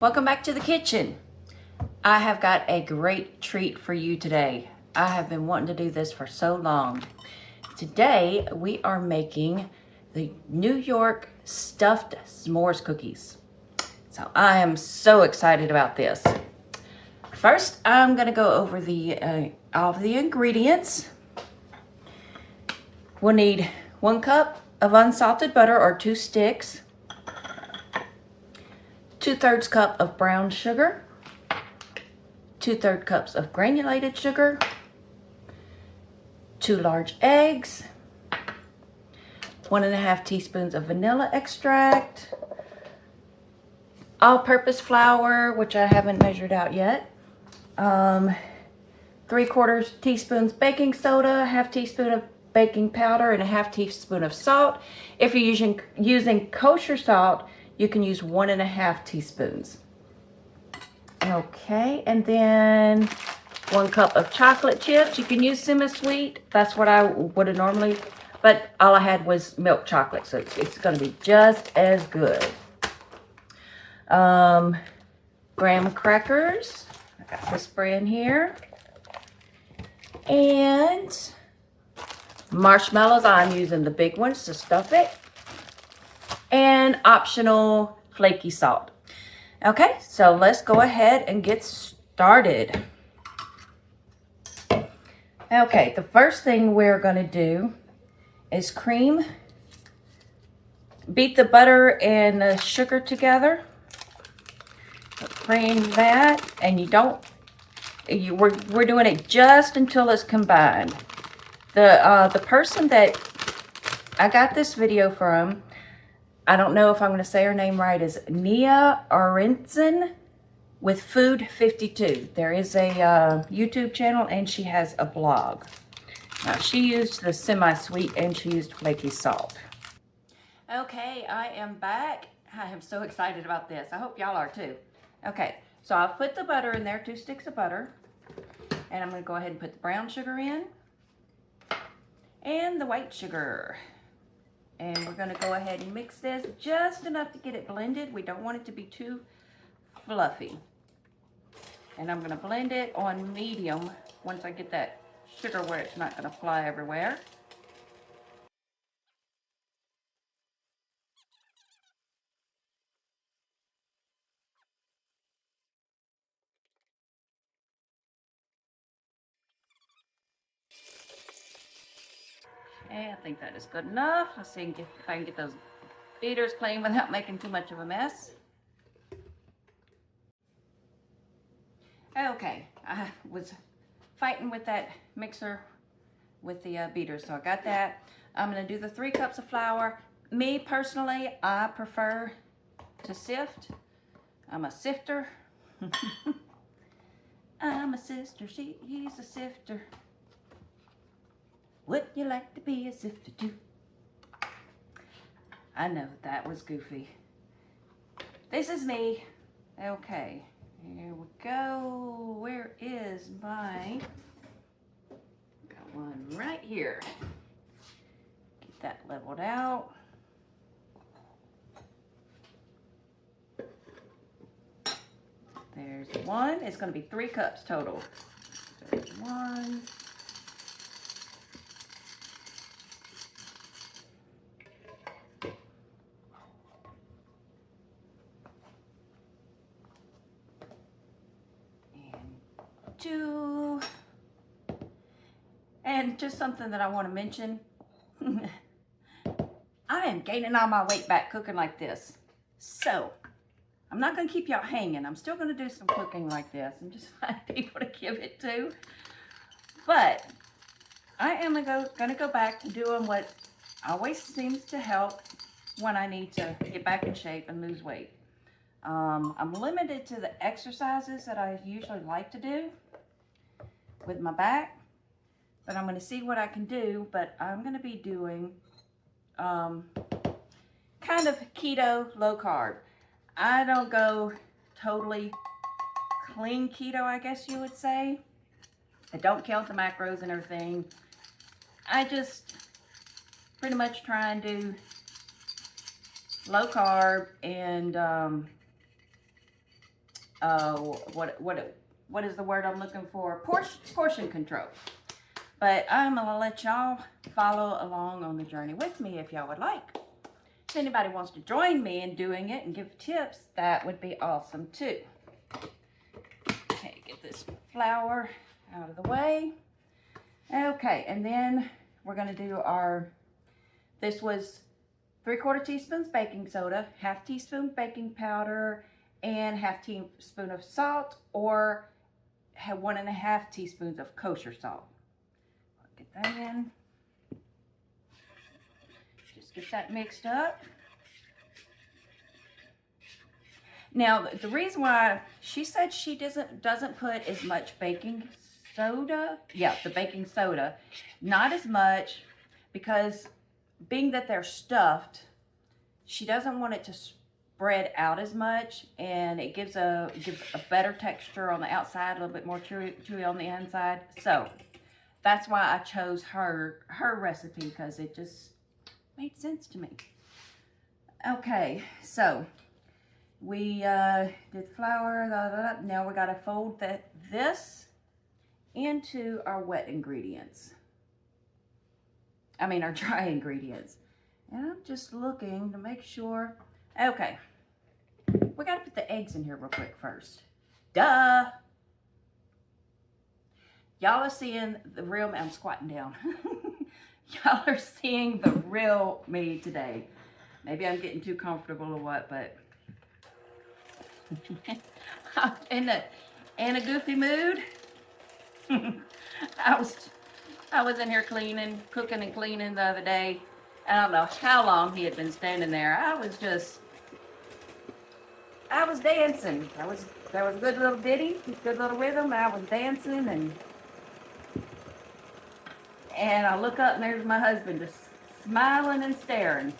Welcome back to the kitchen. I have got a great treat for you today. I have been wanting to do this for so long. Today we are making the New York stuffed s'mores cookies. So I am so excited about this. First, I'm going to go over all of the ingredients. We'll need 1 cup of unsalted butter or 2 sticks, 2/3 cup of brown sugar, 2/3 cups of granulated sugar, 2 large eggs, 1.5 teaspoons of vanilla extract, all-purpose flour, which I haven't measured out yet, 3/4 teaspoons baking soda, 1/2 teaspoon of baking powder, and 1/2 teaspoon of salt. If you're using kosher salt, you can use 1.5 teaspoons. Okay, and then 1 cup of chocolate chips. You can use semi-sweet. That's what I would have normally, but all I had was milk chocolate, so it's going to be just as good. Graham crackers. I got this brand here. And marshmallows. I'm using the big ones to stuff it. And optional flaky salt. Okay, so let's go ahead and get started. Okay, the first thing we're going to do is beat the butter and the sugar together. So cream that, and we're doing it just until it's combined. The person that I got this video from, I don't know if I'm going to say her name right, is Nea Arentzen with Food 52. There is a YouTube channel and she has a blog. Now she used the semi-sweet and she used flaky salt. Okay, I am back. I am so excited about this. I hope y'all are too. Okay, so I've put the butter in there, 2 sticks of butter. And I'm going to go ahead and put the brown sugar in. And the white sugar. And we're going to go ahead and mix this just enough to get it blended. We don't want it to be too fluffy. And I'm going to blend it on medium once I get that sugar where it's not going to fly everywhere. Okay, I think that is good enough. Let's see if I can get those beaters clean without making too much of a mess. Okay, I was fighting with that mixer with the beater, so I got that. I'm going to do the 3 cups of flour. Me personally, I prefer to sift. I'm a sifter. I'm a sister, she's a sifter. Would you like to be a sifter too? I know, that was goofy. This is me. Okay, here we go. Where is my... Got one right here. Get that leveled out. There's 1. It's going to be 3 cups total. There's 1. And 2. And just something that I want to mention. I am gaining all my weight back cooking like this. So, I'm not going to keep y'all hanging. I'm still going to do some cooking like this and just find people to give it to. But I am going to go back to doing what always seems to help when I need to get back in shape and lose weight. I'm limited to the exercises that I usually like to do with my back. But I'm going to see what I can do. But I'm going to be doing kind of keto, low carb. I don't go totally clean keto, I guess you would say. I don't count the macros and everything. I just pretty much try and do low carb and what is the word I'm looking for? Portion control. But I'm gonna let y'all follow along on the journey with me if y'all would like. If anybody wants to join me in doing it and give tips, that would be awesome too. Okay, get this flour out of the way. Okay, and then we're gonna do this was 3/4 teaspoons baking soda, 1/2 teaspoon baking powder, and 1/2 teaspoon of salt, or 1.5 teaspoons of kosher salt. Get that in. Just get that mixed up. Now, the reason why she said she doesn't put as much baking soda, yeah, the baking soda, not as much, because being that they're stuffed, she doesn't want it to spread out as much, and it gives a better texture on the outside, a little bit more chewy on the inside. So that's why I chose her recipe, because it just made sense to me. Okay, so we did flour. Now we got to fold this into our wet ingredients. I mean our dry ingredients. And I'm just looking to make sure. Okay, we got to put the eggs in here real quick first. Duh. Y'all are seeing the real me. I'm squatting down. Y'all are seeing the real me today. Maybe I'm getting too comfortable or what, but I'm in a goofy mood. I was in here cooking and cleaning the other day. I don't know how long he had been standing there. I was dancing. There was a good little ditty, good little rhythm. I was dancing, and I look up and there's my husband just smiling and staring.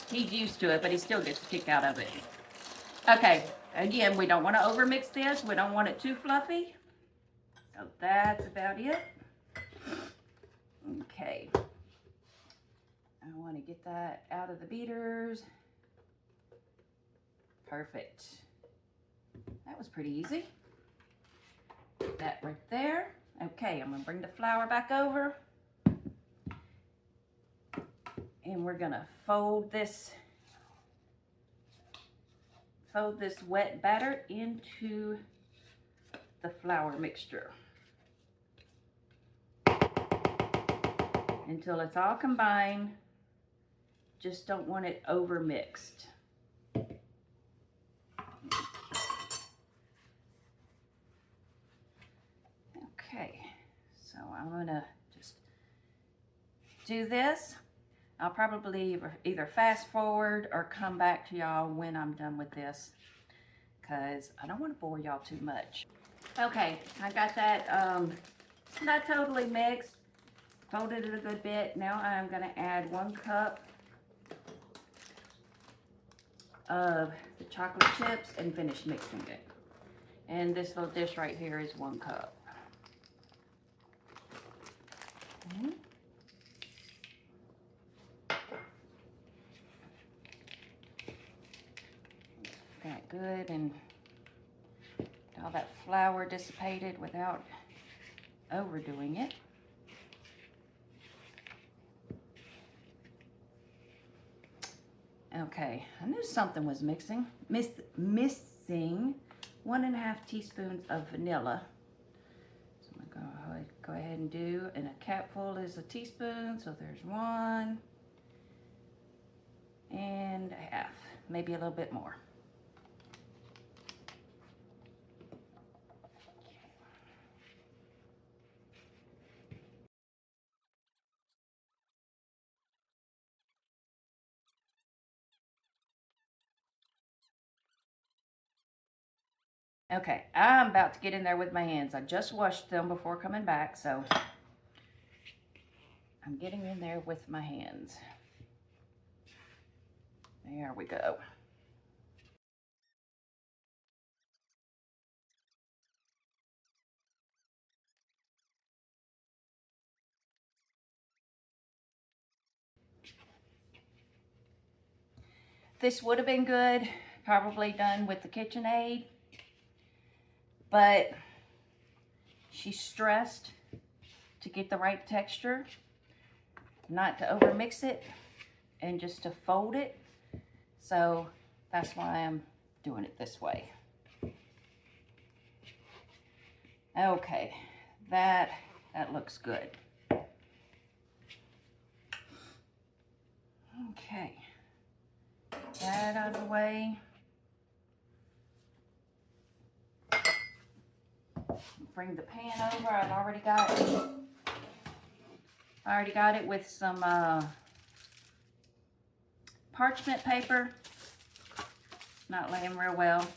He's used to it, but he still gets a kick out of it. Okay, again, we don't want to overmix this. We don't want it too fluffy. So that's about it. Okay. I want to get that out of the beaters. Perfect. That was pretty easy. Put that right there. Okay, I'm going to bring the flour back over. And we're going to fold this wet batter into the flour mixture until it's all combined. Just don't want it over mixed. Okay, so I'm gonna just do this. I'll probably either fast forward or come back to y'all when I'm done with this, because I don't want to bore y'all too much. Okay, I got that not totally mixed, folded it a good bit. Now I'm going to add 1 cup of the chocolate chips and finish mixing it. And this little dish right here is 1 cup. Okay. That good, and all that flour dissipated without overdoing it. Okay, I knew something was missing 1.5 teaspoons of vanilla. So I'm gonna go ahead and do, and a capful is a teaspoon, so there's 1.5, maybe a little bit more. Okay, I'm about to get in there with my hands. I just washed them before coming back, so I'm getting in there with my hands. There we go. This would have been good probably done with the KitchenAid, but she's stressed to get the right texture, not to overmix it, and just to fold it. So that's why I'm doing it this way. Okay, that looks good. Okay, that out of the way. Bring the pan over. I already got it with some parchment paper. Not laying real well.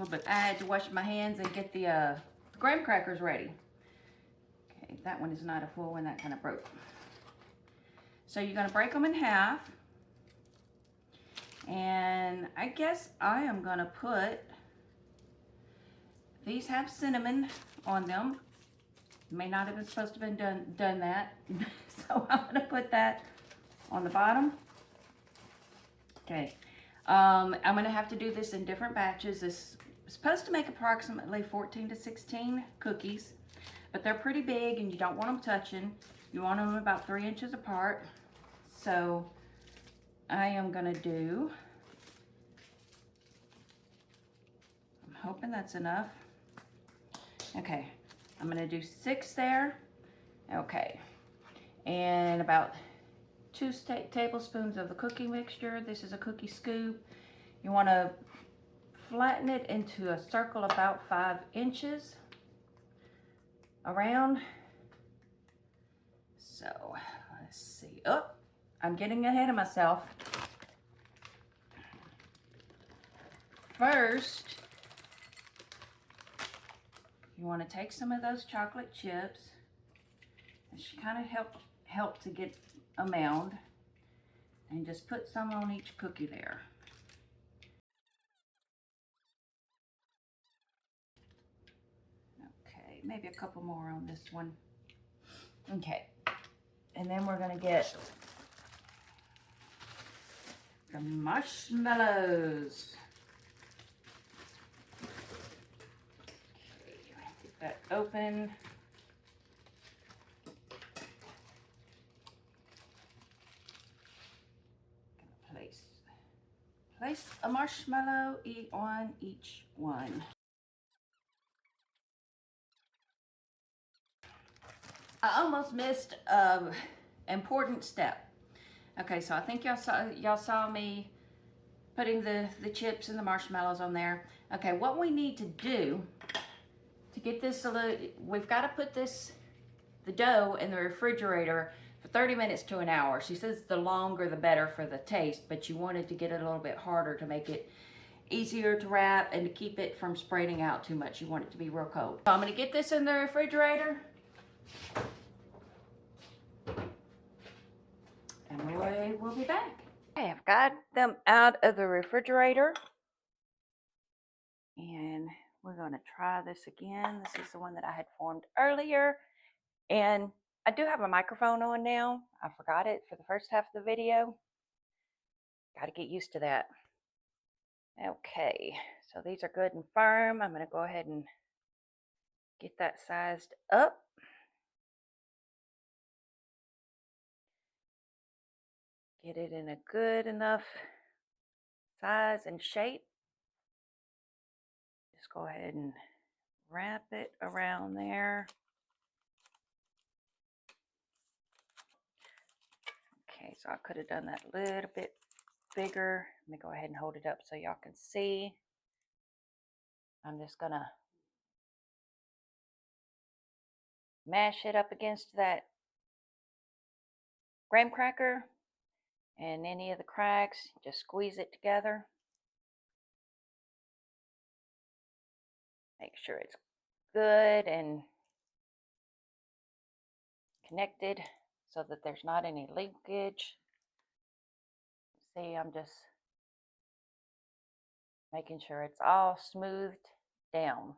But I had to wash my hands and get the graham crackers ready. Okay, that one is not a full one. That kind of broke. So you're going to break them in half. And I guess I am going to put, these have cinnamon on them. May not have been supposed to have been done that. So I'm going to put that on the bottom. Okay. I'm going to have to do this in different batches. This is supposed to make approximately 14 to 16 cookies, but they're pretty big and you don't want them touching. You want them about 3 inches apart. So I am going to do, I'm hoping that's enough. Okay, I'm going to do 6 there. Okay, and about 2 tablespoons of the cookie mixture. This is a cookie scoop. You want to flatten it into a circle about 5 inches around. So let's see. Oh, I'm getting ahead of myself. First, you want to take some of those chocolate chips. It should kind of help to get a mound, and just put some on each cookie there. Okay, maybe a couple more on this one. Okay, and then we're going to get the marshmallows. Okay, get that open. Place a marshmallow on each one. I almost missed an important step. Okay, so I think y'all saw me putting the chips and the marshmallows on there. Okay, what we need to do to get this a little, we've got to put the dough in the refrigerator for 30 minutes to an hour. She says the longer the better for the taste, but you want it to get it a little bit harder to make it easier to wrap and to keep it from spreading out too much. You want it to be real cold. So I'm going to get this in the refrigerator, and we'll be back. Okay, I've got them out of the refrigerator, and we're going to try this again. This is the one that I had formed earlier, and I do have a microphone on now. I forgot it for the first half of the video. Got to get used to that. Okay, so these are good and firm. I'm going to go ahead and get that sized up. Get it in a good enough size and shape. Just go ahead and wrap it around there. Okay, so I could have done that a little bit bigger. Let me go ahead and hold it up so y'all can see. I'm just gonna mash it up against that graham cracker, and any of the cracks, just squeeze it together. Make sure it's good and connected so that there's not any leakage. See, I'm just making sure it's all smoothed down.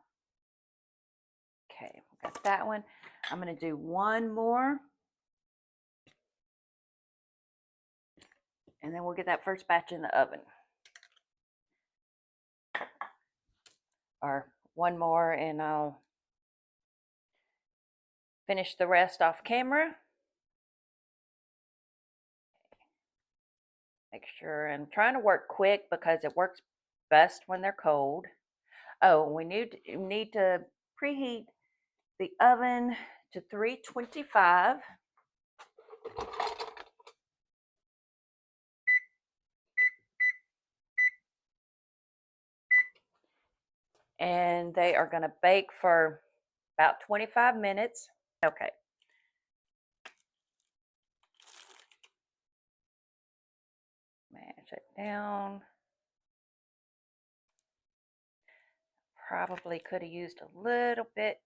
Okay, got that one. I'm going to do one more, and then we'll get that first batch in the oven. or one more, and I'll finish the rest off camera. Make sure I'm trying to work quick because it works best when they're cold. Oh, we need to preheat the oven to 325. And they are going to bake for about 25 minutes. Okay. Mash it down. Probably could have used a little bit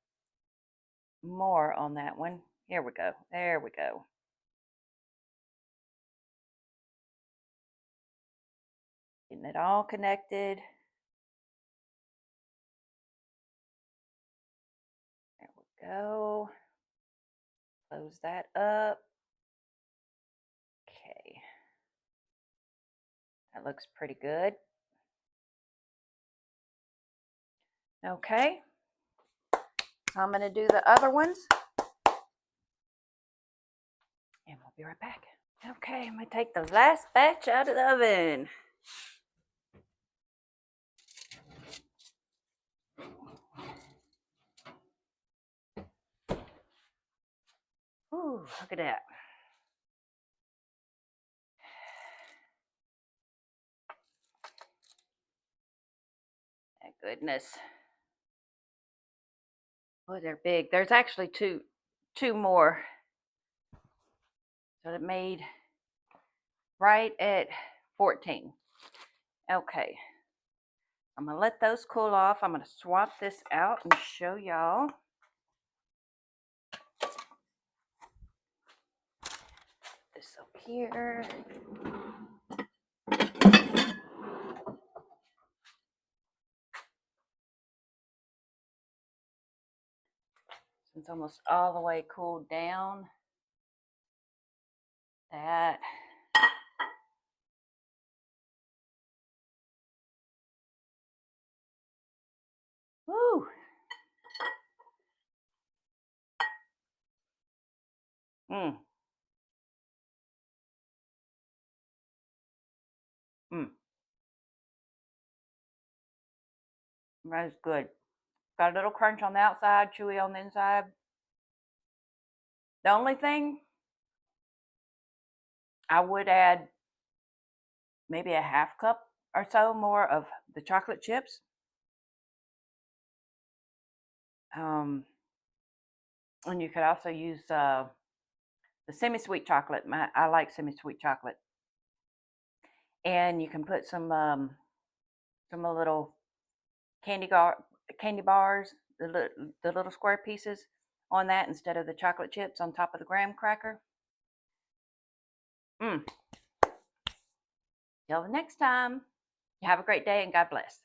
more on that one. Here we go. There we go. Getting it all connected. There we go. Close that up. Okay. That looks pretty good. Okay. So I'm going to do the other ones. And we'll be right back. Okay, I'm going to take the last batch out of the oven. Ooh, look at that. My goodness. Oh, they're big. There's actually two more. So it made right at 14. Okay. I'm going to let those cool off. I'm going to swap this out and show y'all. This up here. It's almost all the way cooled down. That. Woo. Mm. That is good. Got a little crunch on the outside, chewy on the inside. The only thing, I would add maybe a half cup or so more of the chocolate chips. And you could also use the semi-sweet chocolate. I like semi-sweet chocolate. And you can put some little candy bars, the little square pieces on that instead of the chocolate chips on top of the graham cracker. Till the next time, you have a great day and God bless.